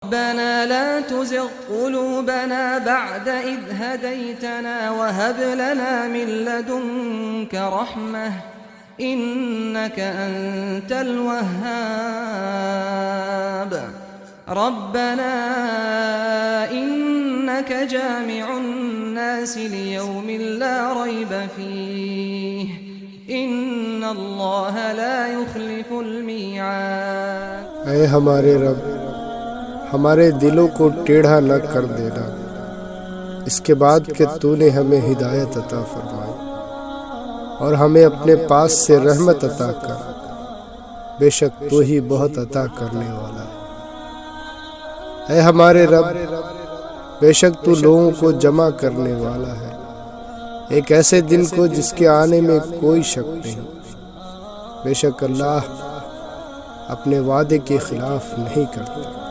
ربنا لا تزغ قلوبنا بعد إذ هديتنا وهب لنا من لدنك رحمة إنك أنت الوهاب ربنا إنك جامع الناس ليوم لا ريب فيه إن الله لا يخلف الميعاد। ऐ हमारे रब, हमारे दिलों को टेढ़ा न कर देना इसके बाद कि तूने हमें हिदायत अता फरमाई और हमें अपने पास से रहमत अता कर, बेशक तू ही बहुत अता करने वाला है। ऐ हमारे रब, बेशक तू लोगों को जमा करने वाला है एक ऐसे दिन को जिसके आने में कोई शक नहीं। बेशक अल्लाह अपने वादे के खिलाफ नहीं करता।